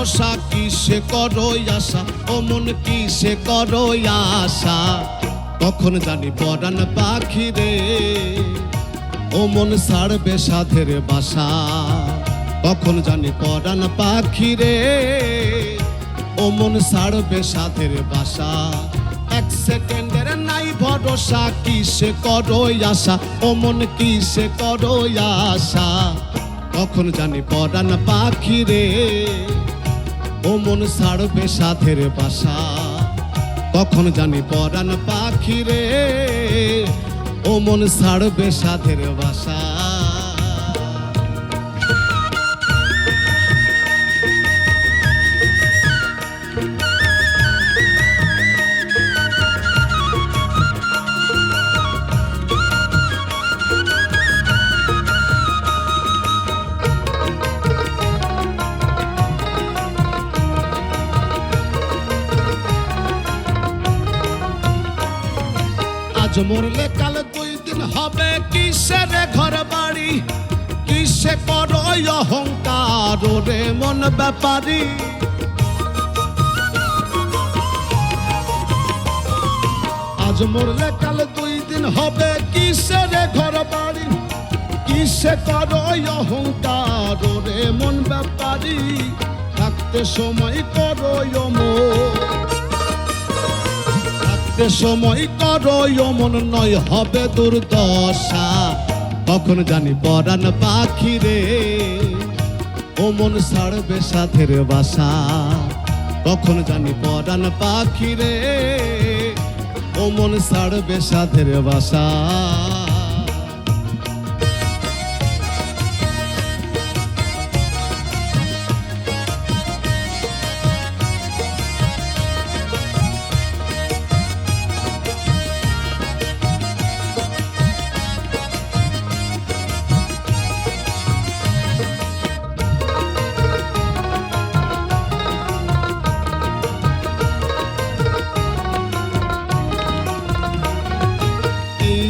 ভরসা কিসে করো আশা, ও মন কিসে করো আশা। কখন জানি পরাণ পাখি রে, ও মন ছাড়বে সাধের বাসা। কখন জানি পরাণ পাখি রে, ও মন ছাড়বে সাধের বাসা। এক সেকেন্ডের নাই ভরসা কিসে করো আশা, ও মন কিসে করো আশা। কখন জানি পরাণ পাখি রে, ও মন ছাড়বে সাধের বাসা। কখন জানি পরাণ পাখি রে, ও মন ছাড়বে সাধের বাসা। আজ মরলে কাল 2 দিন হবে, কিসের ঘর বাড়ি, কিসে করো অহংকার রে মন ব্যাপারী। আজ মরলে কাল 2 দিন হবে, কিসের ঘর বাড়ি, কিসে করো অহংকার রে মন ব্যাপারী। থাকতে সময় করো সময় করো মন, নয় হবে দুর্দশা। কখন জানি পরাণ পাখি রে, ও মন ছাড়বে সাধের বাসা। কখন জানি পরাণ পাখি রে, ও মন ছাড়বে সাধের বাসা।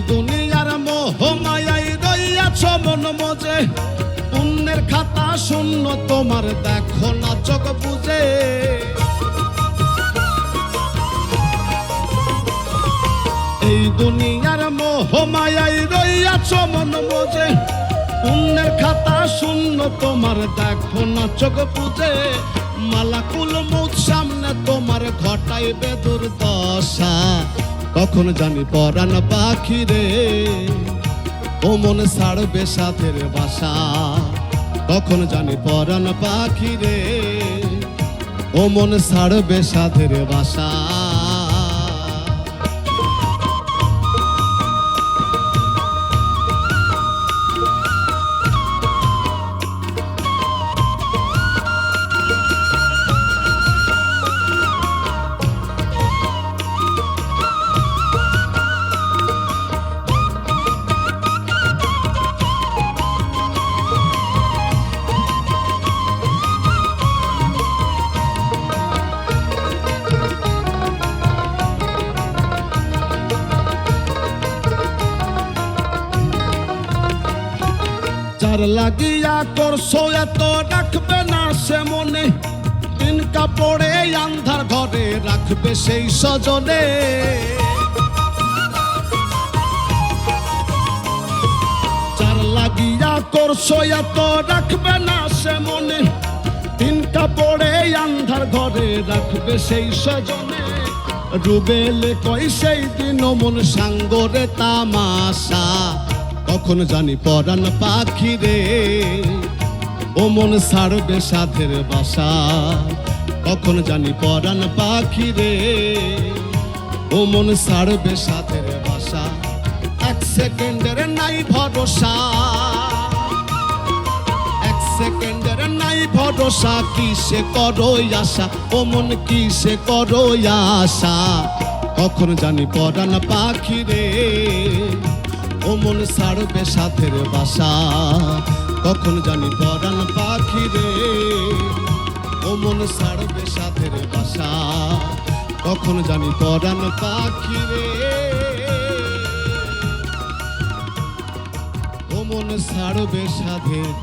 দুনিয়ার মোহ মায়াই রইয়াছ মন মজে, পুণ্যের খাতা শূন্য তোমার দেখো না চোখ বুঝে। এই দুনিয়ার মোহ মায়াই রইয়াছ মন মজে, পুণ্যের খাতা শূন্য তোমার দেখো না চোখ বুঝে। মালাকুল মউত সামনে তোমার ঘটাইবে দুর্দশা। কখন জানি পরাণ পাখি রে, ও মন ছাড়বে সাধের বাসা। কখন জানি পরাণ পাখি রে, ও মন ছাড়বে সাধের বাসা। যার লাগিয়া করছো এত রাখবে না সে মনে, দিন কাপড়ে আন্ধার ঘরে রাখবে সেই সজনে। যার লাগিয়া করছো এত রাখবে না সে মনে, দিন কাপড়ে আন্ধার ঘরে রাখবে সেই সজনে। রুবেলে কই সেই দিন মন সাঙ্গরে তামাশা। কখন জানি পরাণ পাখি রে, ও মন ছাড়বে সাধের বাসা। কখন জানি পরাণ পাখি রে, ও মন ছাড়বে সাধের বাসা। এক সেকেন্ডের নাই ভরসা, এক সেকেন্ডের নাই ভরসা কিসে করো আশা, ও মন কিসে করো আশা। কখন জানি পরাণ পাখি রে, ও মন ছাড়বে সাধের বাসা। কখন জানি পরাণ পাখি রে, ও মন ছাড়বে সাধের বাসা। কখন জানি পরাণ পাখি রে, ও মন ছাড়বে সাধের